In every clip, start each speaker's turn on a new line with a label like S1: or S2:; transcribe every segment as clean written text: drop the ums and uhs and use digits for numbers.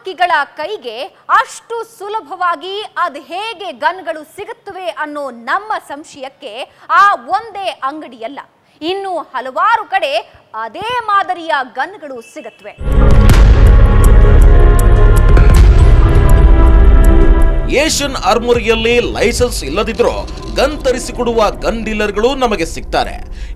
S1: ಆತಂಕಿಗಳ ಕೈಗೆ ಅಷ್ಟು ಸುಲಭವಾಗಿ ಅದು ಹೇಗೆ ಗನ್ಗಳು ಸಿಗುತ್ತವೆ ಅನ್ನೋ ನಮ್ಮ ಸಂಶಯಕ್ಕೆ ಆ ಒಂದೇ ಅಂಗಡಿಯಲ್ಲ, ಇನ್ನು ಹಲವಾರು ಕಡೆ ಅದೇ ಮಾದರಿಯ ಗನ್ಗಳು ಸಿಗುತ್ತವೆ.
S2: ಏಷ್ಯನ್ ಆರ್ಮರಿಯಲ್ಲಿ ಲೈಸೆನ್ಸ್ ಇಲ್ಲದಿದ್ರೂ ಗನ್ ತರಿಸಿಕೊಡುವ ಗನ್ ಡೀಲರ್ಗಳು ನಮಗೆ ಸಿಗ್ತಾರೆ.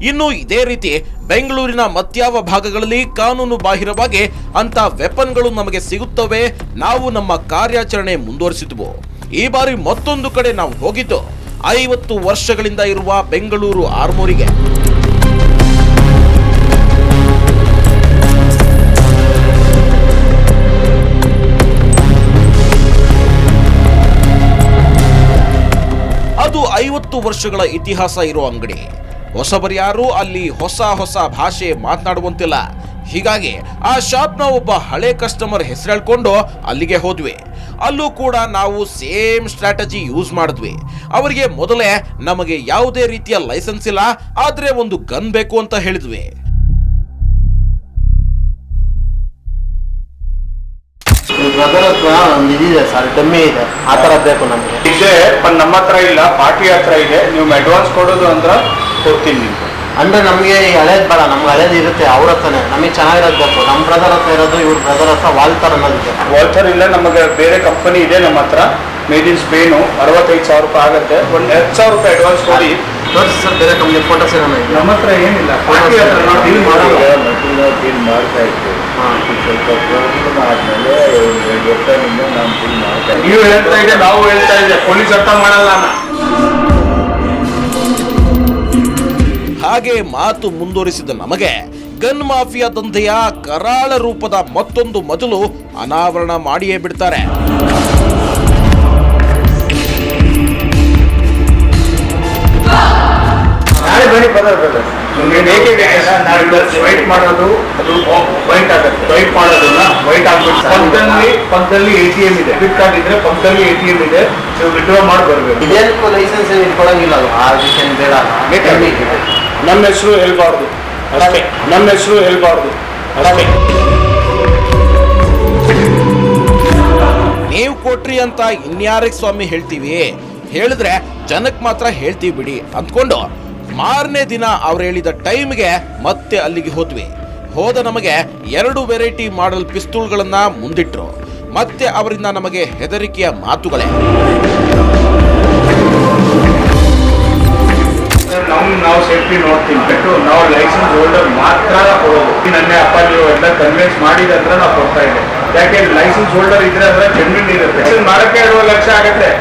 S2: ಇನ್ನು ಇದೇ ರೀತಿ ಬೆಂಗಳೂರಿನ ಮತ್ಯಾವ ಭಾಗಗಳಲ್ಲಿ ಕಾನೂನು ಬಾಹಿರವಾಗಿ ಅಂತ ವೆಪನ್ಗಳು ನಮಗೆ ಸಿಗುತ್ತವೆ. ನಾವು ನಮ್ಮ ಕಾರ್ಯಾಚರಣೆ ಮುಂದುವರಿಸಿದ್ವು. ಈ ಬಾರಿ ಮತ್ತೊಂದು ಕಡೆ ನಾವು ಹೋಗಿದ್ದು 50 ವರ್ಷಗಳಿಂದ ಇರುವ ಬೆಂಗಳೂರು ಆರ್ಮೋರಿಗೆ. ಅದು 50 ವರ್ಷಗಳ ಇತಿಹಾಸ ಇರೋ ಅಂಗಡಿ. ಹೊಸಬರ್ಯಾರು ಅಲ್ಲಿ ಹೊಸ ಭಾಷೆ ಮಾತನಾಡುವಂತಿಲ್ಲ. ಹೀಗಾಗಿ ಆ ಶಾಪ್ನ ಒಬ್ಬ ಹಳೆ ಕಸ್ಟಮರ್ ಹೆಸರು ಹೇಳ್ಕೊಂಡು ಅಲ್ಲಿಗೆ ಹೋದ್ವಿ. ಅಲ್ಲೂ ಕೂಡ ನಾವು ಸೇಮ್ ಸ್ಟ್ರಾಟಜಿ ಯೂಸ್ ಮಾಡಿದ್ವಿ. ಅವರಿಗೆ ಮೊದಲೇ ನಮಗೆ ಯಾವುದೇ ರೀತಿಯ ಲೈಸೆನ್ಸ್ ಇಲ್ಲ, ಆದ್ರೆ ಒಂದು ಗನ್ ಬೇಕು ಅಂತ ಹೇಳಿದ್ವಿ.
S3: ಇದಿದೆ ಸರ್, ಡಮ್ಮಿ ಇದೆ, ಆ ಥರ ಬೇಕು ನಮಗೆ.
S4: ಇದೆ ನಮ್ಮ ಹತ್ರ ಇಲ್ಲ, ಪಾರ್ಟಿ ಹತ್ರ ಇದೆ. ನೀವು ಅಡ್ವಾನ್ಸ್ ಕೊಡೋದು ಅಂದ್ರೆ ಕೊಡ್ತೀನಿ ನಿಮ್ಗೆ.
S3: ಅಂದ್ರೆ ನಮಗೆ ಹಳೇದು ಬೇಡ, ನಮ್ಗೆ ಹಳೇದು ಇರುತ್ತೆ ಅವ್ರ ಹತ್ರನೇ. ನಮಗೆ ಚೆನ್ನಾಗಿರೋದು ಬೇಕು. ನಮ್ಮ ಬ್ರದರ್ ಹತ್ರ ಇರೋದು, ಇವ್ರ ಬ್ರದರ್ ಹತ್ರ ವಾಲ್ಟರ್ ಅನ್ನೋದಿದೆ.
S4: ವಾಲ್ಟರ್ ಇಲ್ಲ, ನಮಗೆ ಬೇರೆ ಕಂಪನಿ ಇದೆ ನಮ್ಮ ಹತ್ರ, ಮೇಡ್ ಇನ್ ಸ್ಪೇನು. 65,000 ರೂಪಾಯಿ ಆಗುತ್ತೆ. ಒಂದು 2,000 ರೂಪಾಯಿ ಅಡ್ವಾನ್ಸ್ ಕೊಡಿ.
S3: ತೋರಿಸಿ ಸರ್, ಬೇರೆ ಕಂಪ್ನಿ ಫೋಟೋಸ್ ಏನೋ ಇದೆ.
S4: ನಮ್ಮ ಹತ್ರ ಏನಿಲ್ಲ, ಪಾರ್ಟಿ ಹತ್ರ ನಾವು ಡೀಲ್ ಮಾಡೋದು.
S5: ಡೀಲ್ ಮಾಡ್ತಾ ಇತ್ತು. ಸ್ವಲ್ಪ ಪ್ರಾಬ್ಲಮ್ ಆದ್ಮೇಲೆ 2 ವರ್ಷದಿಂದ ನಾನು ಡೀಲ್ ಮಾಡ್ತಾ ಇದ್ದೆ.
S4: ನೀವು ಹೇಳ್ತಾ ಇದೆ, ನಾವು ಹೇಳ್ತಾ ಇದೆ, ಪೊಲೀಸ್ ಅರ್ಥ ಮಾಡಲ್ಲ.
S2: ಹಾಗೆ ಮಾತು ಮುಂದುವರಿಸಿದ ನಮಗೆ ಗನ್ ಮಾಫಿಯಾ ದಂಧೆಯ ಕರಾಳ ರೂಪದ ಮತ್ತೊಂದು ಮಜಲು ಅನಾವರಣ ಮಾಡಿಯೇ ಬಿಡ್ತಾರೆ.
S4: ವೈಟ್ ಮಾಡೋದು, ಅದು ವೈಟ್ ಆಗುತ್ತೆ. ವೈಟ್ ಮಾಡೋದನ್ನ ವೈಟ್ ಆಗ್ಬಿಟ್ಟು ಪಕ್ಕದಲ್ಲಿ ATM ಇದೆ. ಫ್ಲಿಪ್ಕಾರ್ಟ್ ಇದ್ರೆ ಪಕ್ಕದಲ್ಲಿ ATM ಇದೆ. ನೀವು ವಿಡ್ರಾ ಮಾಡಿ ಬರ್ಬೇಕು.
S3: ಇದೇನು ಲೈಸೆನ್ಸ್ ಇಟ್ಕೊಳಂಗಿಲ್ಲ ಅದು, ಅದಕ್ಕೆ ಬೇಡ.
S4: ನಮ್ಮ ಹೆಸರು ಹೇಳ್ಬಾರ್ದು ಅಷ್ಟೇ. ನಮ್ಮ ಹೆಸರು ಹೇಳ್ಬಾರ್ದು ಅಷ್ಟೇ.
S2: ನೀವು ಕೊಟ್ರಿ ಅಂತ ಇನ್ಯಾರಿಗೆ ಸ್ವಾಮಿ ಹೇಳ್ತೀವಿ? ಹೇಳಿದ್ರೆ ಜನಕ್ಕೆ ಮಾತ್ರ ಹೇಳ್ತೀವಿ ಬಿಡಿ ಅಂದ್ಕೊಂಡು ಮಾರನೇ ದಿನ ಅವ್ರು ಹೇಳಿದ ಟೈಮ್ಗೆ ಮತ್ತೆ ಅಲ್ಲಿಗೆ ಹೋದ್ವಿ. ಹೋದ ನಮಗೆ 2 ವೆರೈಟಿ ಮಾಡೆಲ್ ಪಿಸ್ತೂಲ್ಗಳನ್ನ ಮುಂದಿಟ್ರು. ಮತ್ತೆ ಅವರಿಂದ ನಮಗೆ ಹೆದರಿಕೆಯ ಮಾತುಗಳೇ.
S4: ನಾವು ಸೇಫ್ಟಿ ನೋಡ್ತೀವಿ. ನಾವು ಲೈಸೆನ್ಸ್ ಹೋಲ್ಡರ್ ಮಾತ್ರ ಕೊಡೋದು. ನನ್ನ ಅಪ್ಪ ನೀವು ಎಲ್ಲ ಕನ್ವಿನ್ಸ್ ಮಾಡಿದಂದ್ರೆ ನಾವು ಕೊಡ್ತಾ ಇದ್ದೆ. ಯಾಕೆ ಲೈಸೆನ್ಸ್ ಹೋಲ್ಡರ್ ಇದ್ರೆ ಅಂದ್ರೆ ಜೆನ್ಯೂನ್ ಇರುತ್ತೆ. ಮಾಡಕ್ಕೆ 2 ಲಕ್ಷ ಆಗುತ್ತೆ.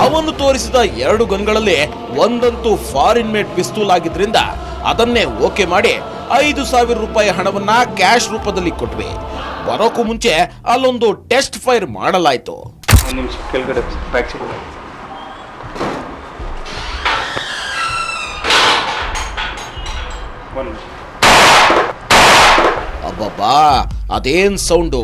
S2: ಅವನು ತೋರಿಸಿದ 2 ಗನ್ಗಳಲ್ಲಿ ಒಂದಂತೂ ಫಾರಿನ್ ಮೇಡ್ ಪಿಸ್ತೂಲ್ ಆಗಿದ್ರಿಂದ ಅದನ್ನೇ ಓಕೆ ಮಾಡಿ 5,000 ರೂಪಾಯಿ ಹಣವನ್ನ ಕ್ಯಾಶ್ ರೂಪದಲ್ಲಿ ಕೊಟ್ವಿ. ಬರೋಕ್ಕೂ ಮುಂಚೆ ಅಲ್ಲೊಂದು ಟೆಸ್ಟ್ ಫೈರ್ ಮಾಡಲಾಯ್ತು.
S4: ಕೆಳಗಡೆ
S2: ಅಬ್ಬಬ್ಬಾ, ಅದೇನ್ ಸೌಂಡು!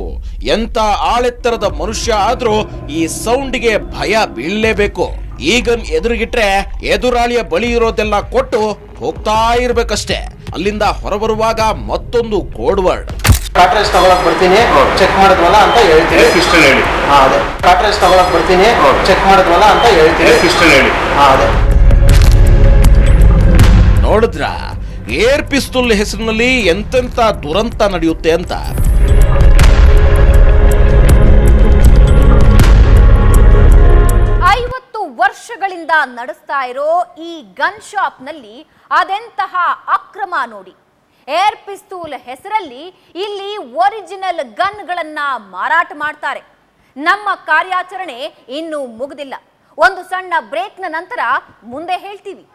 S2: ಎಂತ ಆಳೆತ್ತರದ ಮನುಷ್ಯ ಆದ್ರೂ ಈ ಸೌಂಡಿಗೆ ಭಯ ಬೀಳಲೇಬೇಕು. ಈಗನ್ ಎದುರುಗಿಟ್ರೆ ಎದುರಾಳಿಯ ಬಳಿ ಇರೋದೆಲ್ಲ ಕೊಟ್ಟು ಹೋಗ್ತಾ ಇರ್ಬೇಕಷ್ಟೇ. ಅಲ್ಲಿಂದ ಹೊರಬರುವಾಗ ಮತ್ತೊಂದು ಕೋಡ್ ವರ್ಡ್.
S3: ಕಾರ್ಟ್ರೇಜ್ ತಗೊಳಕ್ ಬರ್ತೀನಿ, ಚೆಕ್ ಮಾಡಿದ್ವಲ್ಲ ಅಂತ ಹೇಳ್ತೀನಿ.
S4: ಪಿಸ್ಟಲ್ ಹೇಳಿ.
S3: ಅದೇ ಕಾರ್ಟ್ರೇಜ್ ತಗೊಳಕ್ ಬರ್ತೀನಿ, ಚೆಕ್ ಮಾಡಿದ್ವಲ್ಲ ಅಂತ ಹೇಳ್ತೀನಿ.
S4: ಪಿಸ್ಟಲ್ ಹೇಳಿ.
S3: ಅದೇ
S2: ನೋಡಿದ್ರ ಏರ್ ಪಿಸ್ತೂಲ್ ಹೆಸರಿನಲ್ಲಿ ಎಂತೆಂತ ದುರಂತ ನಡೆಯುತ್ತೆ ಅಂತ.
S1: ವರ್ಷಗಳಿಂದ ನಡೆಸ್ತಾ ಇರೋ ಈ ಗನ್ ಶಾಪ್ ನಲ್ಲಿ ಅದೆಂತಹ ಅಕ್ರಮ ನೋಡಿ. ಏರ್ ಪಿಸ್ತೂಲ್ ಹೆಸರಲ್ಲಿ ಇಲ್ಲಿ ಒರಿಜಿನಲ್ ಗನ್ಗಳನ್ನ ಮಾರಾಟ ಮಾಡ್ತಾರೆ. ನಮ್ಮ ಕಾರ್ಯಾಚರಣೆ ಇನ್ನೂ ಮುಗಿದಿಲ್ಲ. ಒಂದು ಸಣ್ಣ ಬ್ರೇಕ್ನ ನಂತರ ಮುಂದೆ ಹೇಳ್ತೀವಿ.